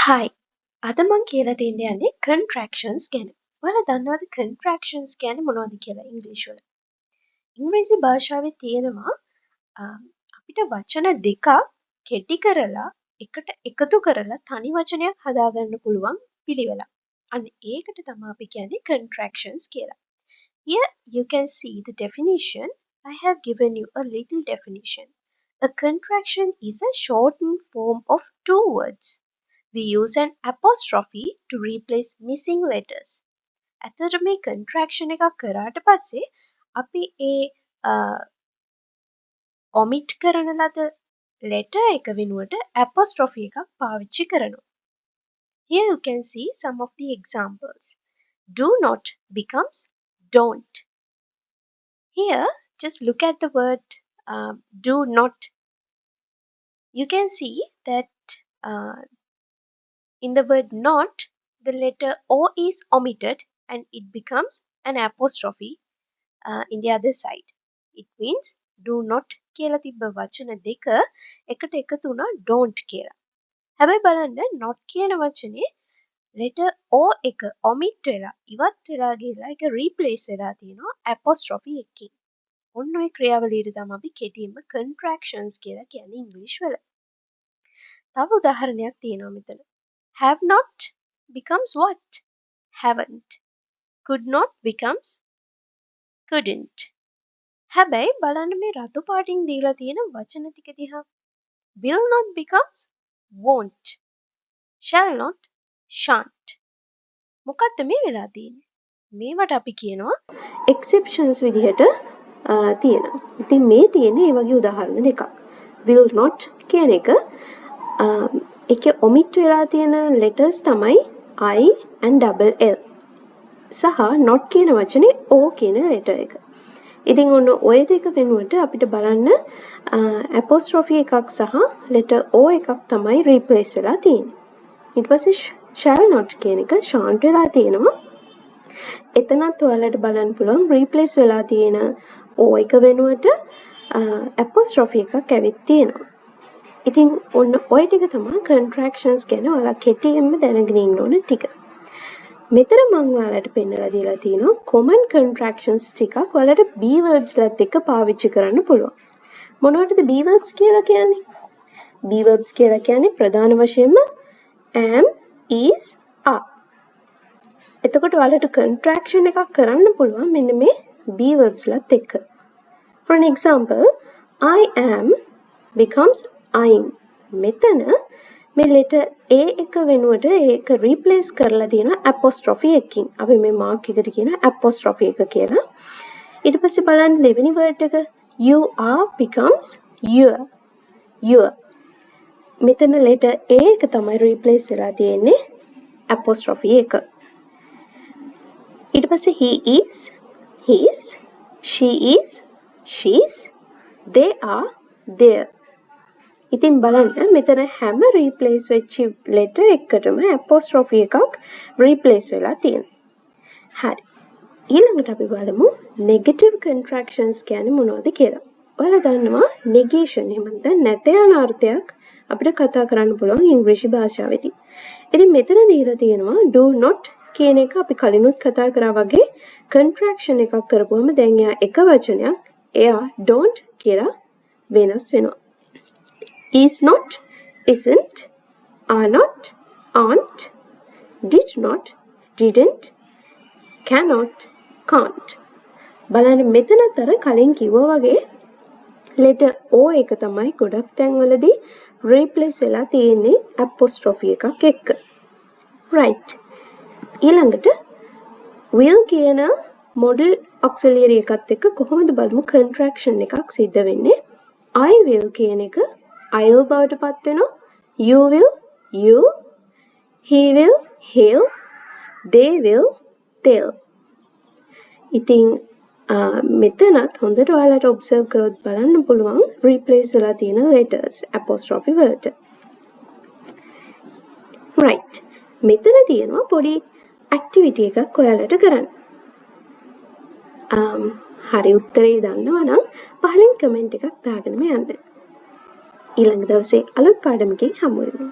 හයි අද මං කියලා දෙන්න යන්නේ contractions ගැන. ඔයාලා දන්නවද contractions කියන්නේ මොනවද කියලා ඉංග්‍රීසි වල? ඉංග්‍රීසි භාෂාවේ තියෙනවා අපිට වචන දෙකක් කෙටි කරලා එකට එකතු කරලා තනි වචනයක් හදාගන්න පුළුවන් පිළිවෙලක්. අන්න ඒකට තමයි අපි කියන්නේ contractions කියලා. Here you can see the definition. I have given you a little definition. A contraction is a shortened form of two words. We use an apostrophe to replace missing letters. ඇත්තට මේ contraction එකක් කරාට පස්සේ අපි ඒ omit කරන ලද letter එක වෙනුවට apostrophe එකක් පාවිච්චි කරනවා. Here you can see some of the examples. Do not becomes don't. Here just look at the word do not. You can see that in the word not, the letter O is omitted and it becomes an apostrophe in the other side. It means do not කියලා තිබ්බ වචන දෙක එකට එකතු වුණා don't කියලා. හැබැයි බලන්න not කියන වචනේ letter O එක omit වෙලා ඉවත් වෙලා ගිහලා ඒක replace වෙලා තියෙනවා apostrophe එකකින්. ඔන්න ඔය ක්‍රියාවලියට තමයි අපි කෙටියෙන්ම contractions කියලා කියන්නේ ඉංග්‍රීසි වල. තව උදාහරණයක් තියෙනවා මෙතන. Have not becomes what? Haven't. Could not becomes couldn't. හැබැයි බලන්න මේ රතු පාටින් දීලා තියෙන වචන ටික දිහා. Will not becomes won't. Shall not shan't. මොකක්ද මේ වෙලා තියෙන්නේ? මේවට අපි කියනවා exceptions විදිහට තියෙනවා. ඉතින් මේ තියෙන්නේ මේ වගේ උදාහරණ දෙකක්. Will not කියන එක එකේ omit වෙලා තියෙන letters තමයි I and double L. සහ not කියන වචනේ O කියන letter එක. ඉතින් ඔන්න ඔය දෙක වෙනුවට අපිට බලන්න apostrophe එකක් සහ letter O එකක් තමයි replace වෙලා තියෙන්නේ. ඊට පස්සේ shall not කියන එක shan't වෙලා තියෙනවා. එතනත් ඔයාලට බලන්න පුළුවන් replace වෙලා තියෙන O එක වෙනුවට apostrophe එකක් ඇවිත් තියෙනවා. ඉතින් ඔන්න ඔය ටික තමයි contractions ගැන ඔයාලා කෙටියෙන්ම දැනගෙන ඉන්න ඕන ටික. මෙතන මම ඔයාලට පෙන්නලා දීලා තියෙනවා common contractions ටිකක් ඔයාලට be verbs ලත් එක්ක පාවිච්චි කරන්න පුළුවන්. මොනවටද be verbs කියලා කියන්නේ? be verbs කියලා කියන්නේ ප්‍රධාන වශයෙන්ම am, is, are. එතකොට ඔයාලට contraction එකක් කරන්න පුළුවන් මෙන්න මේ be verbs ලත් එක්ක. For an example, I am becomes I'm. මෙතන මේ letter A එක වෙනුවට ඒක replace කරලා තියෙනවා apostrophe එකකින්. අපි මේ mark එකට කියනවා apostrophe එක කියලා. ඊට පස්සේ බලන්න දෙවෙනි word එක you are becomes your. Your. මෙතන letter A එක තමයි replace වෙලා තියෙන්නේ apostrophe එක. ඊට පස්සේ he is his, she is she's, they are their. ඉතින් බලන්න මෙතන හැම replace වෙච්ච letter එකකටම apostrophe එකක් replace වෙලා තියෙනවා. හරි. ඊළඟට අපි බලමු negative contractions කියන්නේ මොනවද කියලා. ඔයාලා දන්නවා negation එහෙම නැත්නම් නැත යන අර්ථයක් අපිට කතා කරන්න පුළුවන් ඉංග්‍රීසි භාෂාවේදී. ඉතින් මෙතන දීලා තියෙනවා do not කියන එක අපි කලිනුත් කතා කරා වගේ contraction එකක් කරපුවම දැන් එයා එක වචනයක් එයා don't කියලා වෙනස් වෙනවා. Is not, isn't, are not, aren't, did not, didn't, cannot, can't. බලන්න මෙතනත් අර කලින් කිව්වා වගේ letter O එක තමයි ගොඩක් තැන්වලදී replace වෙලා තියෙන්නේ apostrophe එකක් එක්ක. Right. ඊළඟට will කියන modal auxiliary එකත් එක්ක කොහොමද බලමු contraction එකක් සිද්ධ වෙන්නේ. I will කියන එක I'll බවට පත් වෙනවා. You will, you. He will, he'll. They will, they'll. ඉතින් මෙතනත් හොඳට ඔයාලට observe කරොත් බලන්න පුළුවන් replace වෙලා තියෙන letters apostrophe වලට. Right. මෙතන තියෙනවා පොඩි activity එකක් ඔයාලට කරන්න. හරි උත්තරේ දන්නවා නම් පහලින් comment එකක් දාගෙනම යන්න. ඊළඟ දවසේ අලුත් පාඩමකින් හමු වෙමු.